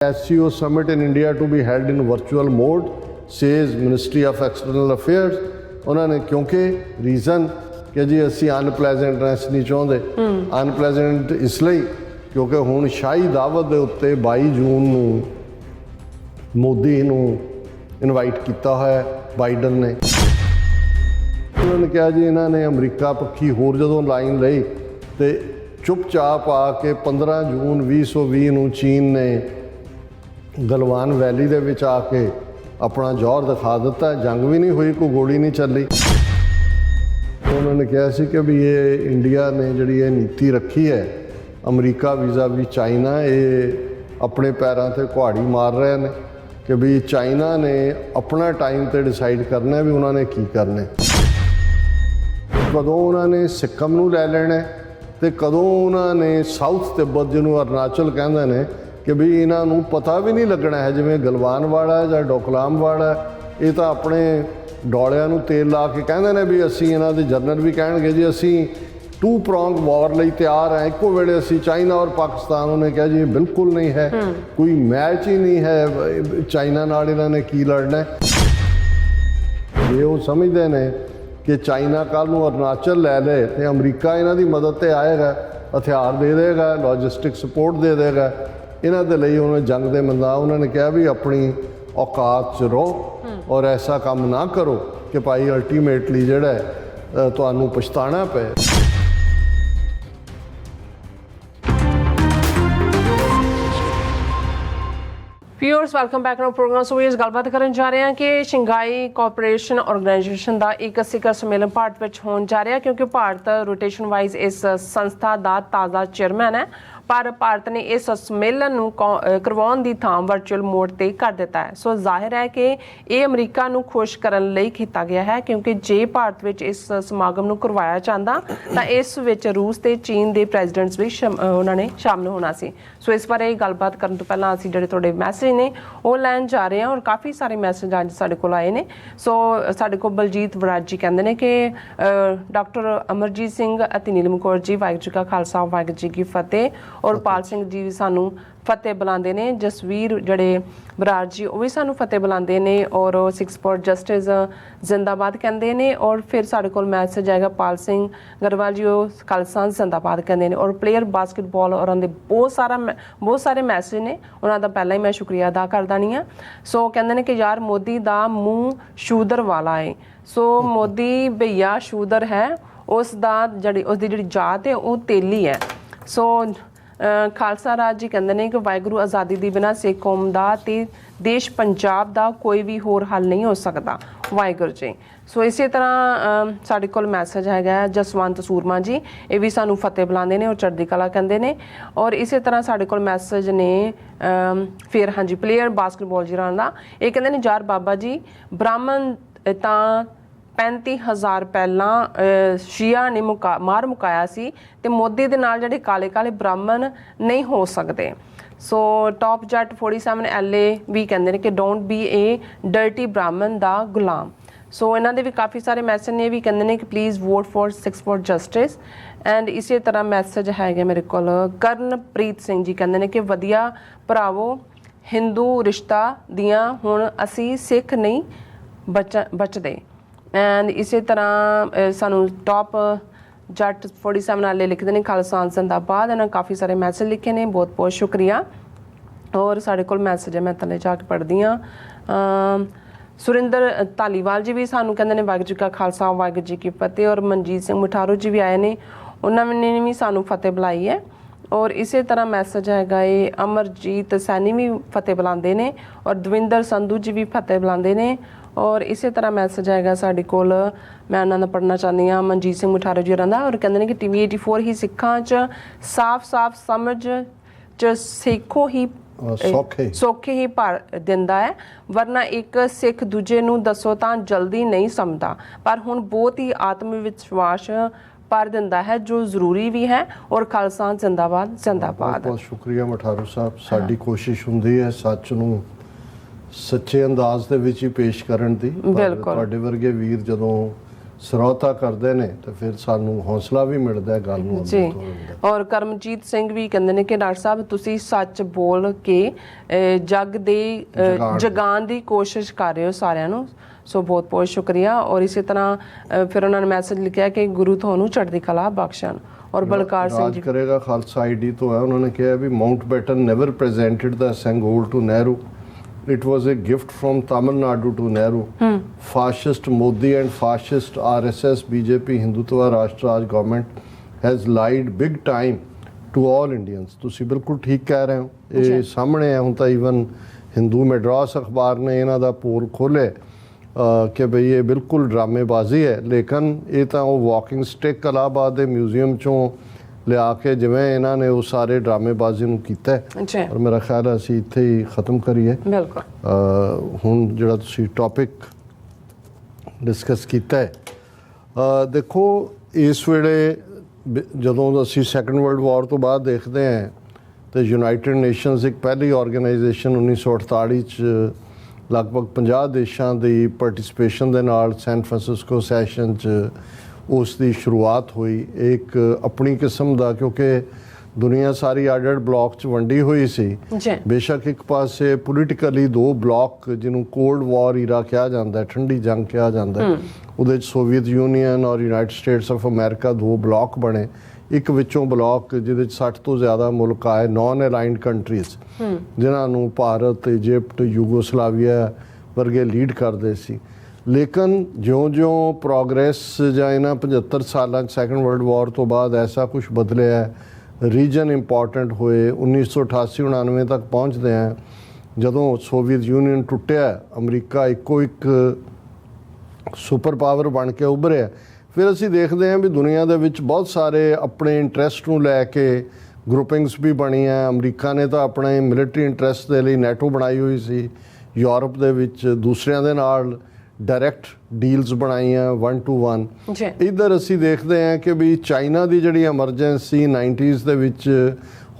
SCO summit in India to be held in virtual mode, says Ministry of External Affairs. उन्होंने क्योंकि reason कि जी असी अनपलैजेंटनेस नहीं चाहते, अनपलैजेंट इसलिए क्योंकि हुण शाही दावत के उत्ते 22 जून नूं मोदी नूं इनवाइट किया है बाइडन ने। उन्होंने कहा जी इन्होंने अमरीका पक्षी होर जदों लाइन लई तो चुपचाप आके 15 जून 2020 नूं चीन ने गलवान वैली दे विच आके अपना जौहर दिखा दिता, जंग भी नहीं हुई, कोई गोली नहीं चली। उन्होंने कहा सी कि भी ये इंडिया ने जिहड़ी ये नीति रखी है अमरीका वीज़ा भी चाइना, ये अपने पैरों ते कुहाड़ी मार रहे हैं कि भी चाइना ने अपना टाइम तो डिसाइड करना है भी उन्होंने की करना, कदों उन्होंने सिक्किम नूं लै लेना तो कदों उन्होंने साउथ तिब्बत जिन्होंने अरुणाचल कहते हैं कि भी इन्हों पता भी नहीं लगना है, जिमें गलवान वाला या डोकलाम वाला ये तो अपने डोलिया तेल ला के कहते हैं भी असी इन्हों के जनरल भी कहेंगे जी असी 2 prong वॉर लिए तैयार हैं, एको वेले असी चाइना और पाकिस्तान। उन्हें कहा जी बिल्कुल नहीं है, कोई मैच ही नहीं है चाइना नाल इन्होंने की लड़ना है। ये वो समझते हैं कि चाइना कल नूं अरुणाचल लै ले तो अमरीका इन्हों की मदद से आएगा, हथियार दे देगा, लॉजिस्टिक सपोर्ट दे देगा। इन्हों के लिए उन्होंने जंग के मैदान उन्होंने कहा भी अपनी औकात च रहो और ऐसा काम ना करो कि भाई अल्टीमेटली जिहड़ा तुहानूं पछताना पे। Viewers welcome back to programme. So इस गलबात करन जा रहे हैं कि शंघाई कोऑपरेशन ऑर्गेनाइजेशन का एक शिखर सम्मेलन भारत में होने जा रहा है, क्योंकि भारत रोटेशन वाइज इस संस्था का ताज़ा चेयरमैन है, पर भारत ने इस सम्मेलन करवाउण दी थां वर्चुअल मोड ते कर दिता है। सो जाहिर है कि ये अमरीका नूं खुश करन लई कीता गया है, क्योंकि जे भारत विच इस समागम नूं करवाया जांदा तां इस विच रूस ते चीन दे प्रेजिडेंट्स भी उन्होंने शामिल होना सी। सो इस बारे गलबात करन तो पहलां असीं जिहड़े तुहाडे मैसेज ने वो लैन जा रहे हैं और काफ़ी सारे मैसेज अज साडे कोल आए ने। सो साडे कोल बलजीत वराज जी कहंदे ने कि डॉक्टर अमरजीत सिंह अति नीलम कौर जी वाहिगुरू जी का खालसा वाहिगुरू जी की फतेह, और पाल सिंह जी भी सानू फतेह बुलाते हैं, जसवीर जड़े बराड़ जी वो भी सानू फतेह बुलाते हैं, और 6 फॉर जस्टिस जिंदाबाद कहते हैं। और फिर साढ़े को मैसेज आएगा पाल सिंह गरवाल जी वो खालसा जिंदाबाद कहते हैं, और प्लेयर बास्केटबॉल और बहुत सारे मैसेज ने, उन्होंने पहला ही मैं शुक्रिया अदा कर देनी हाँ। सो कहते हैं कि यार मोदी का मुँह शूदर वाला है। सो मोदी भैया शूदर है, उसकी जी जात है वो तेली है। सो खालसा राज जी कहते हैं कि वाहिगुरू आज़ादी के बिना सिख कौम का ते देश पंजाब का कोई भी होर हल नहीं हो सकता, वाहिगुरू जी। सो इसी तरह साढ़े कोल मैसेज है जसवंत सूरमा जी, ये भी सानू फतेह बुलाते हैं और चढ़दी कला कहते हैं। और इसी तरह साढ़े कोल मैसेज ने फिर हाँ जी प्लेयर बास्केटबॉल जी का, ये कहते हैं जार बाबा जी ब्राह्मण तां 35,000 पहला शिया ने मार मुकाया सी ते मोदी दे नाल जिहड़े काले काले ब्राह्मण नहीं हो सकते। सो टॉप जट 47 LA भी कहते हैं कि डोंट बी ए डर्टी ब्राह्मण दा गुलाम। सो इन्हों के भी काफ़ी सारे मैसेज ने, भी कहते हैं कि please vote for 6 for justice. And इसी तरह मैसेज है मेरे को करनप्रीत सिंह जी कहते हैं कि वधिया भरावो हिंदू रिश्ता दियाँ हुण असी सिख नहीं बचते। एंड इसी तरह सानू टॉप जट 47 वाले लिखते हैं खालसा जिंदाबाद। इन्होंने काफ़ी सारे मैसेज लिखे ने, बहुत बहुत शुक्रिया। और साढ़े को मैसेज है मैं थले जाके पढ़ती हाँ। सुरिंदर धालीवाल जी भी सानू कहते हैं वाहिगुरू जी का खालसा वाहिगुरू जी की फतेह, और मनजीत सिंह मुठारू जी भी आए ने, उन्होंने भी सानू फतेह बुलाई है। और इसी तरह मैसेज है ये अमरजीत सैनी भी फतेह बुलाते हैं, और दविंदर संधू जी भी फतेह बुलाते हैं। और इसी तरह मैसेज है साढ़े कोल, मैं उन्होंने पढ़ना चाहती हाँ मनजीत सिंह मुठारू जी का, और कहते हैं कि TV 84 ही सिखां च साफ साफ समझ च सिखो ही सौखे ही भर दिंदा है, वरना एक सिख दूजे नूं दसो तां जल्दी नहीं समझदा, पर हुण बहुत ही आत्म विश्वास भर दिंदा है जो जरूरी भी है। और खालसा जिंदाबाद जिंदाबाद। बहुत शुक्रिया मठारू साहब, साडी कोशिश हुंदी है सच नूं सच्चे अंदाज दे विच ही पेश करन दी। तुहाडे वर्गे वीर जदों ਸਰੋਤਾ ਕਰਦੇ ਨੇ ਤੇ ਫਿਰ ਸਾਨੂੰ ਹੌਸਲਾ ਵੀ ਮਿਲਦਾ ਹੈ ਗੱਲ ਨੂੰ ਜੀ ਅੱਗੇ ਤੋਰਨ ਦਾ। ਔਰ ਕਰਮਜੀਤ ਸਿੰਘ ਵੀ ਕਹਿੰਦੇ ਨੇ ਕਿ ਡਾਕਟਰ ਸਾਹਿਬ ਤੁਸੀਂ ਸੱਚ ਬੋਲ ਕੇ ਜੱਗ ਦੇ ਜਗਾਉਣ ਦੀ ਕੋਸ਼ਿਸ਼ ਕਰ ਰਹੇ ਹੋ ਸਾਰਿਆਂ ਨੂੰ, ਸੋ ਬਹੁਤ ਬਹੁਤ ਸ਼ੁਕਰੀਆ। ਔਰ ਇਸੇ ਤਰ੍ਹਾਂ ਫਿਰ ਉਹਨਾਂ ਨੇ ਮੈਸੇਜ ਲਿਖਿਆ ਕਿ ਗੁਰੂ ਤੁਹਾਨੂੰ ਚੜ੍ਹਦੀ ਕਲਾ ਬਖਸ਼ਣ। ਔਰ ਬਲਕਾਰ ਸਿੰਘ ਰਾਜ ਜੀ ਕਰੇਗਾ ਖਾਲਸਾ ਆਈਡੀ ਤੋਂ ਹੈ, ਉਹਨਾਂ ਨੇ ਕਿਹਾ ਵੀ Mountbatten never presented the Sengol to Nehru, it was a gift from Tamil Nadu to Nehru. Fascist Modi and fascist RSS BJP Hindutva Rashtraj government has lied big time to all Indians. ਤੁਸੀਂ ਬਿਲਕੁਲ ਠੀਕ ਕਹਿ ਰਹੇ ਹੋ, ਇਹ ਸਾਹਮਣੇ ਹੈ ਹੁਣ ਤਾਂ ਈਵਨ ਹਿੰਦੂ ਮੈਡਰਾਸ ਅਖਬਾਰ ਨੇ ਇਹਨਾਂ ਦਾ ਪੋਲ ਖੋਲ੍ਹਿਆ ਕਿ ਭਈ ਇਹ ਬਿਲਕੁਲ ਡਰਾਮੇਬਾਜ਼ੀ ਹੈ। ਲੇਕਿਨ ਇਹ ਤਾਂ ਉਹ ਵਾਕਿੰਗ ਸਟਿਕ ਇਲਾਹਾਬਾਦ ਦੇ ਮਿਊਜ਼ੀਅਮ ਚੋਂ ਲਿਆ ਕੇ ਜਿਵੇਂ ਇਹਨਾਂ ਨੇ ਉਹ ਸਾਰੇ ਡਰਾਮੇਬਾਜ਼ੀ ਨੂੰ ਕੀਤਾ ਹੈ। ਔਰ ਮੇਰਾ ਖਿਆਲ ਹੈ ਅਸੀਂ ਇੱਥੇ ਹੀ ਖਤਮ ਕਰੀਏ। ਬਿਲਕੁਲ ਹੁਣ ਜਿਹੜਾ ਤੁਸੀਂ ਟੌਪਿਕ ਡਿਸਕਸ ਕੀਤਾ ਹੈ, ਦੇਖੋ ਇਸ ਵੇਲੇ ਜਦੋਂ ਅਸੀਂ ਸੈਕੰਡ ਵਰਲਡ ਵਾਰ ਤੋਂ ਬਾਅਦ ਦੇਖਦੇ ਹਾਂ ਤੇ ਯੂਨਾਈਟਿਡ ਨੇਸ਼ਨਸ ਇੱਕ ਪਹਿਲੀ ਆਰਗੇਨਾਈਜੇਸ਼ਨ 1948 ਚ ਲਗਭਗ 50 ਦੇਸ਼ਾਂ ਦੀ ਪਾਰਟਿਸਿਪੇਸ਼ਨ ਦੇ ਨਾਲ ਸੈਨ ਫਰਾਂਸਿਸਕੋ ਸੈਸ਼ਨ 'ਚ ਉਸ ਦੀ ਸ਼ੁਰੂਆਤ ਹੋਈ। ਇੱਕ ਆਪਣੀ ਕਿਸਮ ਦਾ, ਕਿਉਂਕਿ ਦੁਨੀਆ ਸਾਰੀ ਅੱਡ-ਅੱਡ ਬਲਾਕ 'ਚ ਵੰਡੀ ਹੋਈ ਸੀ। ਬੇਸ਼ੱਕ ਇੱਕ ਪਾਸੇ ਪੋਲੀਟੀਕਲੀ ਦੋ ਬਲਾਕ ਜਿਹਨੂੰ ਕੋਲਡ ਵਾਰ ਈਰਾ ਕਿਹਾ ਜਾਂਦਾ, ਠੰਡੀ ਜੰਗ ਕਿਹਾ ਜਾਂਦਾ, ਉਹਦੇ 'ਚ ਸੋਵੀਅਤ ਯੂਨੀਅਨ ਔਰ ਯੂਨਾਈਟਡ ਸਟੇਟਸ ਆਫ ਅਮਰੀਕਾ ਦੋ ਬਲਾਕ ਬਣੇ। ਇੱਕ ਵਿੱਚੋਂ ਬਲਾਕ ਜਿਹਦੇ 'ਚ 60 ਤੋਂ ਜ਼ਿਆਦਾ ਮੁਲਕ ਆਏ, ਨਾਨ ਅਲਾਈਨਡ ਕੰਟਰੀਜ਼, ਜਿਨ੍ਹਾਂ ਨੂੰ ਭਾਰਤ, ਇਜਿਪਟ, ਯੂਗੋਸਲਾਵੀਆ ਵਰਗੇ ਲੀਡ ਕਰਦੇ ਸੀ। ਲੇਕਿਨ ਜਿਉਂ-ਜਿਉਂ ਪ੍ਰੋਗਰੈਸ ਜਾਂ ਇਹਨਾਂ 75 ਸਾਲਾਂ 'ਚ ਸੈਕੰਡ ਵਰਲਡ ਵਾਰ ਤੋਂ ਬਾਅਦ ਐਸਾ ਕੁਝ ਬਦਲਿਆ, ਰੀਜਨ ਇੰਪੋਰਟੈਂਟ ਹੋਏ, 1988-89 ਤੱਕ ਪਹੁੰਚਦੇ ਆ ਜਦੋਂ ਸੋਵੀਅਤ ਯੂਨੀਅਨ ਟੁੱਟਿਆ, ਅਮਰੀਕਾ ਇੱਕੋ ਇੱਕ ਸੁਪਰ ਪਾਵਰ ਬਣ ਕੇ ਉੱਭਰਿਆ। ਫਿਰ ਅਸੀਂ ਦੇਖਦੇ ਹਾਂ ਵੀ ਦੁਨੀਆ ਦੇ ਵਿੱਚ ਬਹੁਤ ਸਾਰੇ ਆਪਣੇ ਇੰਟਰਸਟ ਨੂੰ ਲੈ ਕੇ ਗਰੁੱਪਿੰਗਸ ਵੀ ਬਣੀਆਂ। ਅਮਰੀਕਾ ਨੇ ਤਾਂ ਆਪਣੇ ਮਿਲਟਰੀ ਇੰਟਰਸਟ ਦੇ ਲਈ ਨੈਟੋ ਬਣਾਈ ਹੋਈ ਸੀ, ਯੂਰਪ ਦੇ ਵਿੱਚ ਦੂਸਰਿਆਂ ਦੇ ਨਾਲ ਡਾਇਰੈਕਟ ਡੀਲਸ ਬਣਾਈਆਂ 1 to 1। ਇੱਧਰ ਅਸੀਂ ਦੇਖਦੇ ਹਾਂ ਕਿ ਵੀ ਚਾਈਨਾ ਦੀ ਜਿਹੜੀ ਐਮਰਜੈਂਸੀ 90s ਦੇ ਵਿੱਚ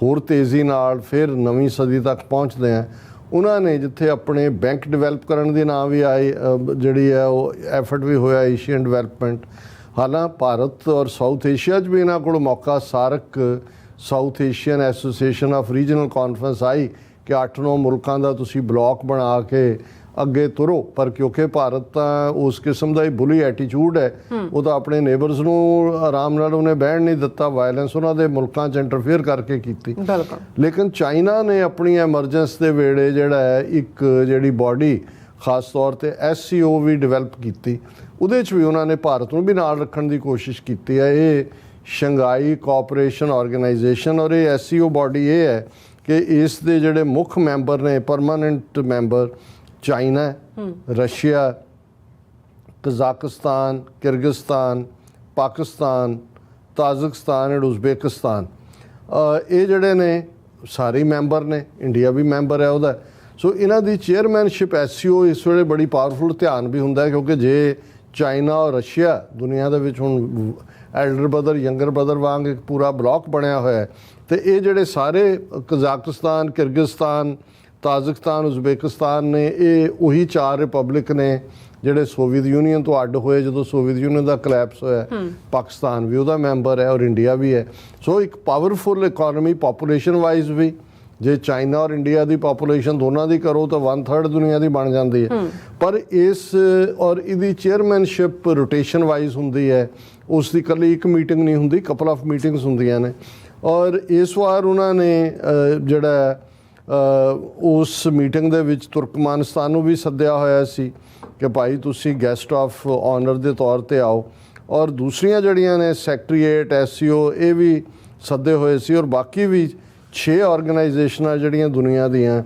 ਹੋਰ ਤੇਜ਼ੀ ਨਾਲ ਫਿਰ ਨਵੀਂ ਸਦੀ ਤੱਕ ਪਹੁੰਚਦੇ ਆ, ਉਹਨਾਂ ਨੇ ਜਿੱਥੇ ਆਪਣੇ ਬੈਂਕ ਡਿਵੈਲਪ ਕਰਨ ਦੇ ਨਾਂ ਵੀ ਆਈ, ਜਿਹੜੀ ਹੈ ਉਹ ਐਫਰਟ ਵੀ ਹੋਇਆ ਏਸ਼ੀਅਨ ਡਿਵੈਲਪਮੈਂਟ। ਹਾਲਾਂਕਿ ਭਾਰਤ ਔਰ ਸਾਊਥ ਏਸ਼ੀਆ 'ਚ ਵੀ ਇਹਨਾਂ ਕੋਲ ਮੌਕਾ, SAARC South Asian Association of Regional Conference ਆਈ ਕਿ 8-9 ਮੁਲਕਾਂ ਦਾ ਤੁਸੀਂ ਬਲਾਕ ਬਣਾ ਕੇ ਅੱਗੇ ਤੁਰੋ। ਪਰ ਕਿਉਂਕਿ ਭਾਰਤ ਤਾਂ ਉਸ ਕਿਸਮ ਦਾ ਹੀ ਬੁਲੀ ਐਟੀਟਿਊਡ ਹੈ, ਉਹ ਤਾਂ ਆਪਣੇ ਨੇਬਰਸ ਨੂੰ ਆਰਾਮ ਨਾਲ ਉਹਨੇ ਬਹਿਣ ਨਹੀਂ ਦਿੱਤਾ, ਵਾਇਲੈਂਸ ਉਹਨਾਂ ਦੇ ਮੁਲਕਾਂ 'ਚ ਇੰਟਰਫੇਅਰ ਕਰਕੇ ਕੀਤੀ। ਲੇਕਿਨ ਚਾਈਨਾ ਨੇ ਆਪਣੀ ਐਮਰਜੈਂਸ ਦੇ ਵੇਲੇ ਜਿਹੜਾ ਹੈ ਇੱਕ ਜਿਹੜੀ ਬਾਡੀ ਖਾਸ ਤੌਰ ਤੇ SCO ਵੀ ਡਿਵੈਲਪ ਕੀਤੀ, ਉਹਦੇ 'ਚ ਵੀ ਉਹਨਾਂ ਨੇ ਭਾਰਤ ਨੂੰ ਵੀ ਨਾਲ ਰੱਖਣ ਦੀ ਕੋਸ਼ਿਸ਼ ਕੀਤੀ ਹੈ। ਇਹ ਸ਼ੰਘਾਈ ਕੋਆਪਰੇਸ਼ਨ ਆਰਗੇਨਾਈਜੇਸ਼ਨ ਔਰ ਇਹ SCO ਬਾਡੀ ਇਹ ਹੈ ਕਿ ਇਸ ਦੇ ਜਿਹੜੇ ਮੁੱਖ ਮੈਂਬਰ ਨੇ, permanent member China, Russia, Kazakhstan, Kyrgyzstan, Pakistan, Tajikistan and Uzbekistan, ਇਹ ਜਿਹੜੇ ਨੇ ਸਾਰੇ ਮੈਂਬਰ ਨੇ। ਇੰਡੀਆ ਵੀ ਮੈਂਬਰ ਹੈ ਉਹਦਾ। ਸੋ ਇਹਨਾਂ ਦੀ ਚੇਅਰਮੈਨਸ਼ਿਪ SCO ਇਸ ਵੇਲੇ ਬੜੀ ਪਾਵਰਫੁਲ ਧਿਆਨ ਵੀ ਹੁੰਦਾ ਹੈ, ਕਿਉਂਕਿ ਜੇ ਚਾਈਨਾ ਔਰ ਰਸ਼ੀਆ ਦੁਨੀਆ ਦੇ ਵਿੱਚ ਹੁਣ ਐਲਡਰ ਬ੍ਰਦਰ ਯੰਗਰ ਬ੍ਰਦਰ ਵਾਂਗ ਇੱਕ ਪੂਰਾ ਬਲਾਕ ਬਣਿਆ ਹੋਇਆ ਹੈ, ਤੇ ਇਹ ਜਿਹੜੇ ਸਾਰੇ ਕਜ਼ਾਕਿਸਤਾਨ, ਕਿਰਗਿਸਤਾਨ, ਤਾਜ਼ਿਕਸਤਾਨ, ਉਜ਼ਬੇਕਿਸਤਾਨ ਨੇ, ਇਹ ਉਹੀ 4 ਰਿਪਬਲਿਕ ਨੇ ਜਿਹੜੇ ਸੋਵੀਅਤ ਯੂਨੀਅਨ ਤੋਂ ਅੱਡ ਹੋਏ ਜਦੋਂ ਸੋਵੀਅਤ ਯੂਨੀਅਨ ਦਾ ਕਲੈਪਸ ਹੋਇਆ। ਪਾਕਿਸਤਾਨ ਵੀ ਉਹਦਾ ਮੈਂਬਰ ਹੈ ਔਰ ਇੰਡੀਆ ਵੀ ਹੈ। ਸੋ ਇੱਕ ਪਾਵਰਫੁਲ ਇਕੋਨਮੀ ਪਾਪੂਲੇਸ਼ਨ ਵਾਈਜ਼ ਵੀ, ਜੇ ਚਾਈਨਾ ਔਰ ਇੰਡੀਆ ਦੀ ਪਾਪੂਲੇਸ਼ਨ ਦੋਨਾਂ ਦੀ ਕਰੋ ਤਾਂ 1/3 ਦੁਨੀਆ ਦੀ ਬਣ ਜਾਂਦੀ ਹੈ। ਪਰ ਇਸ ਔਰ ਇਹਦੀ ਚੇਅਰਮੈਨਸ਼ਿਪ ਰੋਟੇਸ਼ਨ ਵਾਈਜ਼ ਹੁੰਦੀ ਹੈ, ਉਸ ਦੀ ਇਕੱਲੀ ਇੱਕ ਮੀਟਿੰਗ ਨਹੀਂ ਹੁੰਦੀ, ਕਪਲ ਆਫ ਮੀਟਿੰਗਸ ਹੁੰਦੀਆਂ ਨੇ। ਔਰ ਇਸ ਵਾਰ ਉਹਨਾਂ ਨੇ ਜਿਹੜਾ ਉਸ ਮੀਟਿੰਗ ਦੇ ਵਿੱਚ ਤੁਰਕਮਾਨਿਸਤਾਨ ਨੂੰ ਵੀ ਸੱਦਿਆ ਹੋਇਆ ਸੀ ਕਿ ਭਾਈ ਤੁਸੀਂ ਗੈਸਟ ਆਫ ਆਨਰ ਦੇ ਤੌਰ ਤੇ ਆਓ, ਔਰ ਦੂਸਰੀਆਂ ਜਿਹੜੀਆਂ ਨੇ ਸੈਕਟਰੀਏਟ, SCO, ਇਹ ਵੀ ਸੱਦੇ ਹੋਏ ਸੀ। ਔਰ ਬਾਕੀ ਵੀ 6 ਆਰਗੇਨਾਈਜੇਸ਼ਨਾਂ ਜਿਹੜੀਆਂ ਦੁਨੀਆ ਦੀਆਂ,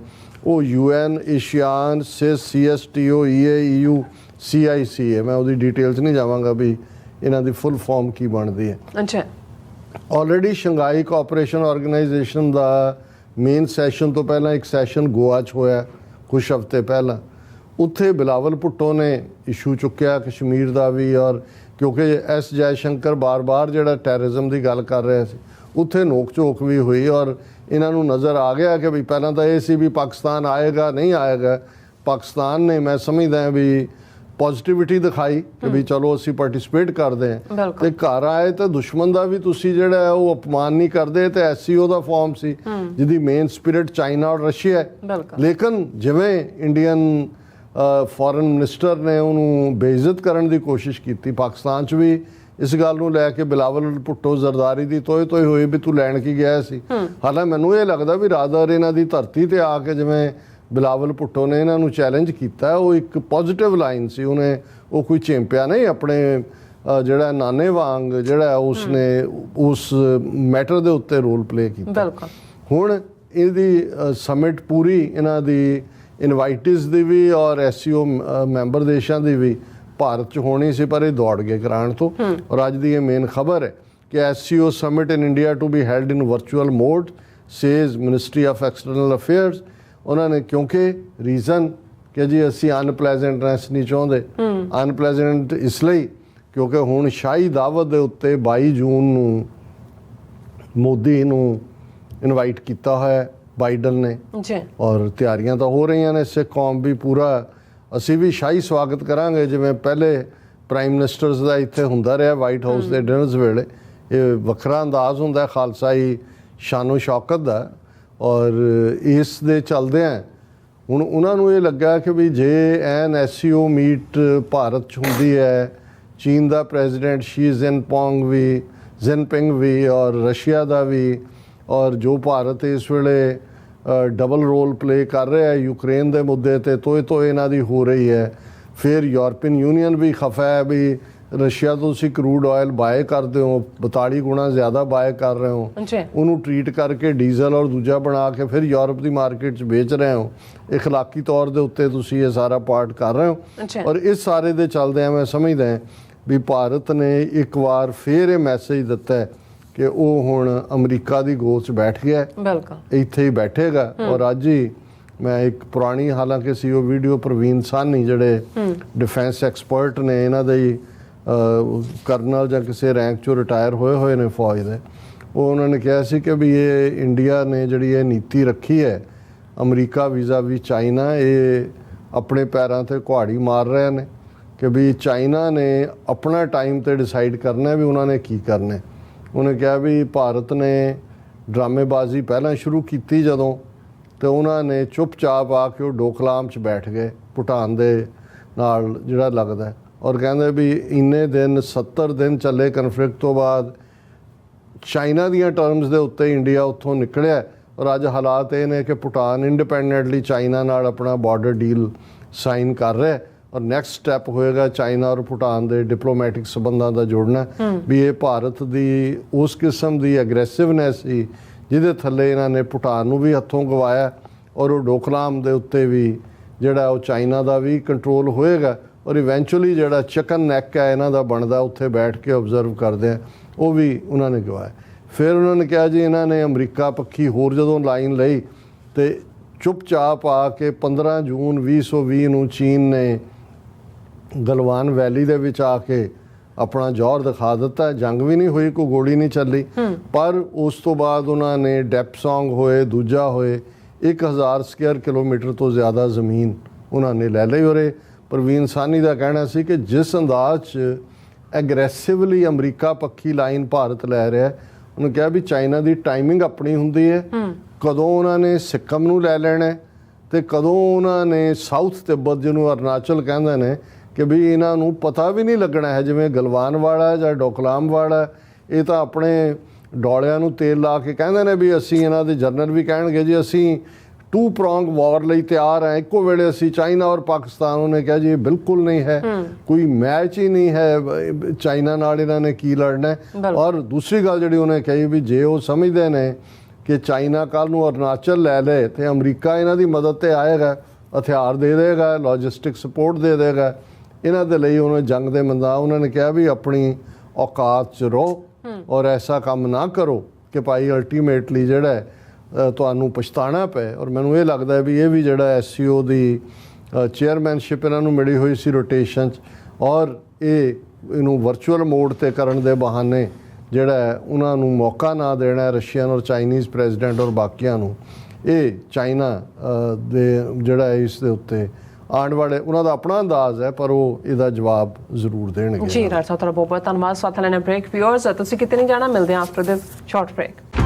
ਉਹ UN, ਏਸ਼ੀਆਨ, SIS, CSTO, EA, EU, CICA, ਮੈਂ ਉਹਦੀ ਡਿਟੇਲ 'ਚ ਨਹੀਂ ਜਾਵਾਂਗਾ ਵੀ ਇਹਨਾਂ ਦੀ ਫੁੱਲ ਫਾਰਮ ਕੀ ਬਣਦੀ ਹੈ। ਅੱਛਾ, ਆਲਰੇਡੀ ਸ਼ੰਘਾਈ ਕੋਆਪਰੇਸ਼ਨ ਆਰਗੇਨਾਈਜੇਸ਼ਨ ਦਾ ਮੇਨ ਸੈਸ਼ਨ ਤੋਂ ਪਹਿਲਾਂ ਇੱਕ ਸੈਸ਼ਨ ਗੋਆ 'ਚ ਹੋਇਆ ਕੁਛ ਹਫ਼ਤੇ ਪਹਿਲਾਂ। ਉੱਥੇ ਬਿਲਾਵਲ ਭੁੱਟੋ ਨੇ ਇਸ਼ੂ ਚੁੱਕਿਆ ਕਸ਼ਮੀਰ ਦਾ ਵੀ, ਔਰ ਕਿਉਂਕਿ S ਜੈਸ਼ੰਕਰ ਬਾਰ-ਬਾਰ ਜਿਹੜਾ ਟੈਰਰਿਜ਼ਮ ਦੀ ਗੱਲ ਕਰ ਰਿਹਾ ਸੀ, ਉੱਥੇ ਨੋਕ ਝੋਕ ਵੀ ਹੋਈ। ਔਰ ਇਹਨਾਂ ਨੂੰ ਨਜ਼ਰ ਆ ਗਿਆ ਕਿ ਵੀ ਪਹਿਲਾਂ ਤਾਂ ਇਹ ਸੀ ਵੀ ਪਾਕਿਸਤਾਨ ਆਏਗਾ ਨਹੀਂ ਆਏਗਾ। ਪਾਕਿਸਤਾਨ ਨੇ, ਮੈਂ ਸਮਝਦਾ ਵੀ ਪੋਜ਼ਿਟਿਵਿਟੀ ਦਿਖਾਈ ਕਿ ਵੀ ਚਲੋ ਅਸੀਂ ਪਾਰਟਿਸਿਪੇਟ ਕਰਦੇ ਹਾਂ ਬਿਲਕੁਲ। ਤੇ ਘਰ ਆਏ ਤਾਂ ਦੁਸ਼ਮਣ ਦਾ ਵੀ ਤੁਸੀਂ ਜਿਹੜਾ ਹੈ ਉਹ ਅਪਮਾਨ ਨਹੀਂ ਕਰਦੇ ਤੇ ਐਸਸੀਓ ਦਾ ਫਾਰਮ ਸੀ ਜਿਹਦੀ ਮੇਨ ਸਪਿਰਿਟ ਚਾਈਨਾ ਔਰ ਰਸ਼ੀਆ ਹੈ। ਬਿਲਕੁਲ। ਲੇਕਿਨ ਜਿਵੇਂ ਇੰਡੀਅਨ ਫੋਰਨ ਮਿਨਿਸਟਰ ਨੇ ਉਹਨੂੰ ਬੇਇੱਜ਼ਤ ਕਰਨ ਦੀ ਕੋਸ਼ਿਸ਼ ਕੀਤੀ, ਪਾਕਿਸਤਾਨ 'ਚ ਵੀ ਇਸ ਗੱਲ ਨੂੰ ਲੈ ਕੇ ਬਿਲਾਵਲ ਭੁੱਟੋ ਜ਼ਰਦਾਰੀ ਦੀ ਤੋਏ ਹੋਈ ਵੀ ਤੂੰ ਲੈਣ ਕੀ ਗਿਆ ਸੀ। ਹਾਲਾਂਕਿ ਮੈਨੂੰ ਇਹ ਲੱਗਦਾ ਵੀ ਰਾਦਰ ਇਹਨਾਂ ਦੀ ਧਰਤੀ ਤੇ ਆ ਕੇ ਜਿਵੇਂ ਬਿਲਾਵਲ ਭੁੱਟੋ ਨੇ ਇਹਨਾਂ ਨੂੰ ਚੈਲੰਜ ਕੀਤਾ, ਉਹ ਇੱਕ ਪੋਜ਼ਿਟਿਵ ਲਾਈਨ ਸੀ। ਉਹ ਕੋਈ ਚੈਂਪੀਅਨ ਨਹੀਂ, ਆਪਣੇ ਜਿਹੜਾ ਨਾਨੇ ਵਾਂਗ ਜਿਹੜਾ ਉਸਨੇ ਉਸ ਮੈਟਰ ਦੇ ਉੱਤੇ ਰੋਲ ਪਲੇ ਕੀਤਾ। ਬਿਲਕੁਲ। ਹੁਣ ਇਹਦੀ ਸਮਿਟ ਪੂਰੀ ਇਹਨਾਂ ਦੀ ਇਨਵਾਈਟਿਸ ਦੀ ਵੀ ਔਰ ਐਸਸੀਓ ਮੈਂਬਰ ਦੇਸ਼ਾਂ ਦੀ ਵੀ ਭਾਰਤ 'ਚ ਹੋਣੀ ਸੀ, ਪਰ ਇਹ ਦੌੜ ਗਏ ਕਰਾਉਣ ਤੋਂ। ਔਰ ਅੱਜ ਦੀ ਇਹ ਮੇਨ ਖਬਰ ਹੈ ਕਿ SCO summit in India to be held in virtual mode says ministry of external affairs. ਉਹਨਾਂ ਨੇ ਕਿਉਂਕਿ ਰੀਜ਼ਨ ਕਿ ਜੀ ਅਸੀਂ ਅਨਪਲੇਜ਼ੈਂਟਨੈਸ ਨਹੀਂ ਚਾਹੁੰਦੇ। ਅਨਪਲੇਜ਼ੈਂਟ ਇਸ ਲਈ ਕਿਉਂਕਿ ਹੁਣ ਸ਼ਾਹੀ ਦਾਵਤ ਦੇ ਉੱਤੇ 22 ਜੂਨ ਨੂੰ ਮੋਦੀ ਨੂੰ ਇਨਵਾਈਟ ਕੀਤਾ ਹੋਇਆ ਬਾਈਡਨ ਨੇ ਜੀ, ਔਰ ਤਿਆਰੀਆਂ ਤਾਂ ਹੋ ਰਹੀਆਂ ਨੇ। ਸਿੱਖ ਕੌਮ ਵੀ ਪੂਰਾ, ਅਸੀਂ ਵੀ ਸ਼ਾਹੀ ਸਵਾਗਤ ਕਰਾਂਗੇ ਜਿਵੇਂ ਪਹਿਲੇ ਪ੍ਰਾਈਮ ਮਿਨਿਸਟਰਸ ਦਾ ਇੱਥੇ ਹੁੰਦਾ ਰਿਹਾ ਵਾਈਟ ਹਾਊਸ ਦੇ ਡਿਨਰਸ ਵੇਲੇ। ਇਹ ਵੱਖਰਾ ਅੰਦਾਜ਼ ਹੁੰਦਾ ਖਾਲਸਾਈ ਸ਼ਾਨੋ ਸ਼ੌਕਤ ਦਾ। ਔਰ ਇਸ ਦੇ ਚੱਲਦਿਆਂ ਹੁਣ ਉਹਨਾਂ ਨੂੰ ਇਹ ਲੱਗਾ ਕਿ ਵੀ ਜੇ ਐਨ ਐਸਸੀਓ ਮੀਟ ਭਾਰਤ 'ਚ ਹੁੰਦੀ ਹੈ, ਚੀਨ ਦਾ ਪ੍ਰੈਜ਼ੀਡੈਂਟ ਸ਼ੀ ਜਿਨਪਿੰਗ ਵੀ ਔਰ ਰਸ਼ੀਆ ਦਾ ਵੀ, ਔਰ ਜੋ ਭਾਰਤ ਇਸ ਵੇਲੇ ਡਬਲ ਰੋਲ ਪਲੇ ਕਰ ਰਿਹਾ ਹੈ ਯੂਕਰੇਨ ਦੇ ਮੁੱਦੇ ਤੇ ਤੋਏ ਇਹਨਾਂ ਦੀ ਹੋ ਰਹੀ ਹੈ। ਫਿਰ ਯੂਰਪੀਅਨ ਯੂਨੀਅਨ ਵੀ ਖਫਾ ਹੈ ਵੀ ਰਸ਼ੀਆ ਤੋਂ ਤੁਸੀਂ ਕਰੂਡ ਆਇਲ ਬਾਏ ਕਰਦੇ ਹੋ, 42 ਗੁਣਾ ਜ਼ਿਆਦਾ ਬਾਏ ਕਰ ਰਹੇ ਹੋ, ਉਹਨੂੰ ਟ੍ਰੀਟ ਕਰਕੇ ਡੀਜ਼ਲ ਔਰ ਦੂਜਾ ਬਣਾ ਕੇ ਫਿਰ ਯੂਰਪ ਦੀ ਮਾਰਕੀਟ 'ਚ ਵੇਚ ਰਹੇ ਹੋ। ਇਖਲਾਕੀ ਤੌਰ ਦੇ ਉੱਤੇ ਤੁਸੀਂ ਇਹ ਸਾਰਾ ਪਾਰਟ ਕਰ ਰਹੇ ਹੋ। ਔਰ ਇਸ ਸਾਰੇ ਦੇ ਚੱਲਦਿਆਂ ਮੈਂ ਸਮਝਦਾ ਹਾਂ ਵੀ ਭਾਰਤ ਨੇ ਇੱਕ ਵਾਰ ਫਿਰ ਇਹ ਮੈਸੇਜ ਦਿੱਤਾ ਹੈ ਕਿ ਉਹ ਹੁਣ ਅਮਰੀਕਾ ਦੀ ਗੋਦ 'ਚ ਬੈਠ ਗਿਆ, ਬਿਲਕੁਲ ਇੱਥੇ ਹੀ ਬੈਠੇਗਾ। ਔਰ ਅੱਜ ਹੀ ਮੈਂ ਇੱਕ ਪੁਰਾਣੀ, ਹਾਲਾਂਕਿ ਸੀ ਉਹ ਵੀਡੀਓ ਪ੍ਰਵੀਨ ਸਾਹਨੀ ਜਿਹੜੇ ਡਿਫੈਂਸ ਐਕਸਪਰਟ ਨੇ, ਇਹਨਾਂ ਦੇ ਹੀ ਕਰਨਲ ਜਾਂ ਕਿਸੇ ਰੈਂਕ 'ਚੋਂ ਰਿਟਾਇਰ ਹੋਏ ਨੇ ਫੌਜ ਦੇ, ਉਹ ਉਹਨਾਂ ਨੇ ਕਿਹਾ ਸੀ ਕਿ ਵੀ ਇਹ ਇੰਡੀਆ ਨੇ ਜਿਹੜੀ ਇਹ ਨੀਤੀ ਰੱਖੀ ਹੈ ਅਮਰੀਕਾ ਵੀਜ਼ਾ ਵੀ ਚਾਈਨਾ, ਇਹ ਆਪਣੇ ਪੈਰਾਂ ਤੇ ਕੁਹਾੜੀ ਮਾਰ ਰਹੇ ਨੇ ਕਿ ਵੀ ਚਾਈਨਾ ਨੇ ਆਪਣਾ ਟਾਈਮ ਤੇ ਡਿਸਾਈਡ ਕਰਨਾ ਵੀ ਉਹਨਾਂ ਨੇ ਕੀ ਕਰਨਾ। ਉਹਨੇ ਕਿਹਾ ਵੀ ਭਾਰਤ ਨੇ ਡਰਾਮੇਬਾਜ਼ੀ ਪਹਿਲਾਂ ਸ਼ੁਰੂ ਕੀਤੀ ਜਦੋਂ, ਤੇ ਉਹਨਾਂ ਨੇ ਚੁੱਪਚਾਪ ਆ ਕੇ ਉਹ ਡੋਕਲਾਮ 'ਚ ਬੈਠ ਗਏ ਭੂਟਾਨ ਦੇ ਨਾਲ ਜਿਹੜਾ ਲੱਗਦਾ। ਔਰ ਕਹਿੰਦੇ ਵੀ ਇੰਨੇ ਦਿਨ 70 ਦਿਨ ਚੱਲੇ ਕਨਫਲਿਕਟ ਤੋਂ ਬਾਅਦ ਚਾਈਨਾ ਦੀਆਂ ਟਰਮਸ ਦੇ ਉੱਤੇ ਇੰਡੀਆ ਉੱਥੋਂ ਨਿਕਲਿਆ। ਔਰ ਅੱਜ ਹਾਲਾਤ ਇਹ ਨੇ ਕਿ ਭੂਟਾਨ ਇੰਡੀਪੈਂਡੈਂਟਲੀ ਚਾਈਨਾ ਨਾਲ ਆਪਣਾ ਬਾਰਡਰ ਡੀਲ ਸਾਈਨ ਕਰ ਰਿਹਾ। ਔਰ ਨੈਕਸਟ ਸਟੈਪ ਹੋਏਗਾ ਚਾਈਨਾ ਔਰ ਭੂਟਾਨ ਦੇ ਡਿਪਲੋਮੈਟਿਕ ਸਬੰਧਾਂ ਦਾ ਜੋੜਨਾ। ਵੀ ਇਹ ਭਾਰਤ ਦੀ ਉਸ ਕਿਸਮ ਦੀ ਐਗਰੈਸਿਵਨੈਸ ਸੀ ਜਿਹਦੇ ਥੱਲੇ ਇਹਨਾਂ ਨੇ ਭੂਟਾਨ ਨੂੰ ਵੀ ਹੱਥੋਂ ਗਵਾਇਆ, ਔਰ ਉਹ ਡੋਕਲਾਮ ਦੇ ਉੱਤੇ ਵੀ ਜਿਹੜਾ ਉਹ ਚਾਈਨਾ ਦਾ ਵੀ ਕੰਟਰੋਲ ਹੋਏਗਾ। ਔਰ ਇਵੈਂਚੁਅਲੀ ਜਿਹੜਾ ਚਿਕਨ ਨੈਕ ਹੈ ਇਹਨਾਂ ਦਾ ਬਣਦਾ ਉੱਥੇ ਬੈਠ ਕੇ ਓਬਜ਼ਰਵ ਕਰਦੇ ਆ, ਉਹ ਵੀ ਉਹਨਾਂ ਨੇ ਗਵਾਇਆ। ਫਿਰ ਉਹਨਾਂ ਨੇ ਕਿਹਾ ਜੀ ਇਹਨਾਂ ਨੇ ਅਮਰੀਕਾ ਪੱਖੀ ਹੋਰ ਜਦੋਂ ਲਾਈਨ ਲਈ ਤੇ ਚੁੱਪਚਾਪ ਆ ਕੇ 15 ਜੂਨ 2020 ਨੂੰ ਚੀਨ ਨੇ ਗਲਵਾਨ ਵੈਲੀ ਦੇ ਵਿੱਚ ਆ ਕੇ ਆਪਣਾ ਜ਼ੋਰ ਦਿਖਾ ਦਿੱਤਾ। ਜੰਗ ਵੀ ਨਹੀਂ ਹੋਈ, ਕੋਈ ਗੋਲੀ ਨਹੀਂ ਚੱਲੀ, ਪਰ ਉਸ ਤੋਂ ਬਾਅਦ ਉਹਨਾਂ ਨੇ ਡੈਪਸੋਂਗ ਹੋਏ, ਦੂਜਾ ਹੋਏ, 1000 ਸਕੁਅਰ ਕਿਲੋਮੀਟਰ ਤੋਂ ਜ਼ਿਆਦਾ ਜ਼ਮੀਨ ਉਹਨਾਂ ਨੇ ਲੈ ਲਈ। ਔਰ ਪ੍ਰਵੀਨ ਸਾਹਨੀ ਦਾ ਕਹਿਣਾ ਸੀ ਕਿ ਜਿਸ ਅੰਦਾਜ਼ 'ਚ ਐਗਰੈਸਿਵਲੀ ਅਮਰੀਕਾ ਪੱਖੀ ਲਾਈਨ ਭਾਰਤ ਲੈ ਰਿਹਾ, ਉਹਨੇ ਕਿਹਾ ਵੀ ਚਾਈਨਾ ਦੀ ਟਾਈਮਿੰਗ ਆਪਣੀ ਹੁੰਦੀ ਹੈ, ਕਦੋਂ ਉਹਨਾਂ ਨੇ ਸਿੱਕਮ ਨੂੰ ਲੈ ਲੈਣਾ ਤੇ ਕਦੋਂ ਉਹਨਾਂ ਨੇ ਸਾਊਥ ਤਿੱਬਤ ਜਿਹਨੂੰ ਅਰੁਣਾਚਲ ਕਹਿੰਦੇ ਨੇ ਕਿ ਵੀ ਇਹਨਾਂ ਨੂੰ ਪਤਾ ਵੀ ਨਹੀਂ ਲੱਗਣਾ ਹੈ। ਜਿਵੇਂ ਗਲਵਾਨ ਵਾਲਾ ਜਾਂ ਡੋਕਲਾਮ ਵਾਲਾ, ਇਹ ਤਾਂ ਆਪਣੇ ਡੋਲਿਆਂ ਨੂੰ ਤੇਲ ਲਾ ਕੇ ਕਹਿੰਦੇ ਨੇ ਵੀ ਅਸੀਂ, ਇਹਨਾਂ ਦੇ ਜਰਨਲ ਵੀ ਕਹਿਣਗੇ ਜੀ ਅਸੀਂ 2 ਪ੍ਰੋਂਗ ਵਾਰ ਲਈ ਤਿਆਰ ਹੈ, ਇੱਕੋ ਵੇਲੇ ਅਸੀਂ ਚਾਈਨਾ ਔਰ ਪਾਕਿਸਤਾਨ। ਉਹਨੇ ਕਿਹਾ ਜੀ ਇਹ ਬਿਲਕੁਲ ਨਹੀਂ ਹੈ, ਕੋਈ ਮੈਚ ਹੀ ਨਹੀਂ ਹੈ ਚਾਈਨਾ ਨਾਲ ਇਹਨਾਂ ਨੇ ਕੀ ਲੜਨਾ। ਔਰ ਦੂਸਰੀ ਗੱਲ ਜਿਹੜੀ ਉਹਨੇ ਕਹੀ ਵੀ ਜੇ ਉਹ ਸਮਝਦੇ ਨੇ ਕਿ ਚਾਈਨਾ ਕੱਲ੍ਹ ਨੂੰ ਅਰੁਣਾਚਲ ਲੈ ਲੇ ਤੇ ਅਮਰੀਕਾ ਇਹਨਾਂ ਦੀ ਮਦਦ ਤੇ ਆਏਗਾ, ਹਥਿਆਰ ਦੇ ਦੇਗਾ, ਲੌਜਿਸਟਿਕ ਸਪੋਰਟ ਦੇ ਦੇਗਾ, ਇਹਨਾਂ ਦੇ ਲਈ ਉਹਨੇ ਜੰਗ ਦੇ ਮੈਦਾਨ। ਉਹਨਾਂ ਨੇ ਕਿਹਾ ਵੀ ਆਪਣੀ ਔਕਾਤ 'ਚ ਰਹੋ ਔਰ ਐਸਾ ਕੰਮ ਨਾ ਕਰੋ ਕਿ ਭਾਈ ਅਲਟੀਮੇਟਲੀ ਜਿਹੜਾ ਤੁਹਾਨੂੰ ਪਛਤਾਣਾ ਪਏ। ਔਰ ਮੈਨੂੰ ਇਹ ਲੱਗਦਾ ਵੀ ਇਹ ਵੀ ਜਿਹੜਾ ਐਸਸੀਓ ਦੀ ਚੇਅਰਮੈਨਸ਼ਿਪ ਇਹਨਾਂ ਨੂੰ ਮਿਲੀ ਹੋਈ ਸੀ ਰੋਟੇਸ਼ਨ 'ਚ, ਔਰ ਇਹਨੂੰ ਵਰਚੁਅਲ ਮੋਡ ਤੇ ਕਰਨ ਦੇ ਬਹਾਨੇ ਜਿਹੜਾ ਉਹਨਾਂ ਨੂੰ ਮੌਕਾ ਨਾ ਦੇਣਾ ਰਸ਼ੀਅਨ ਔਰ ਚਾਈਨੀਜ਼ ਪ੍ਰੈਜ਼ੀਡੈਂਟ ਔਰ ਬਾਕੀਆਂ ਨੂੰ, ਇਹ ਚਾਈਨਾ ਦੇ ਜਿਹੜਾ ਇਸ ਦੇ ਉੱਤੇ ਆਉਣ ਵਾਲੇ ਉਹਨਾਂ ਦਾ ਆਪਣਾ ਅੰਦਾਜ਼ ਹੈ, ਪਰ ਉਹ ਇਹਦਾ ਜਵਾਬ ਜ਼ਰੂਰ ਦੇਣਗੇ। ਜੀ ਰਾਜ ਸਾਹਿਬ, ਤੁਹਾਡਾ ਬਹੁਤ ਬਹੁਤ ਧੰਨਵਾਦ। ਸਾਥ ਲੈਣਾ ਬ੍ਰੇਕ। ਵਿਊਅਰਸ, ਤੁਸੀਂ ਕਿਤੇ ਨਹੀਂ ਜਾਣਾ, ਮਿਲਦੇ ਹਾਂ ਆਫਟਰ ਦਿਸ ਸ਼ਾਰਟ ਬ੍ਰੇਕ।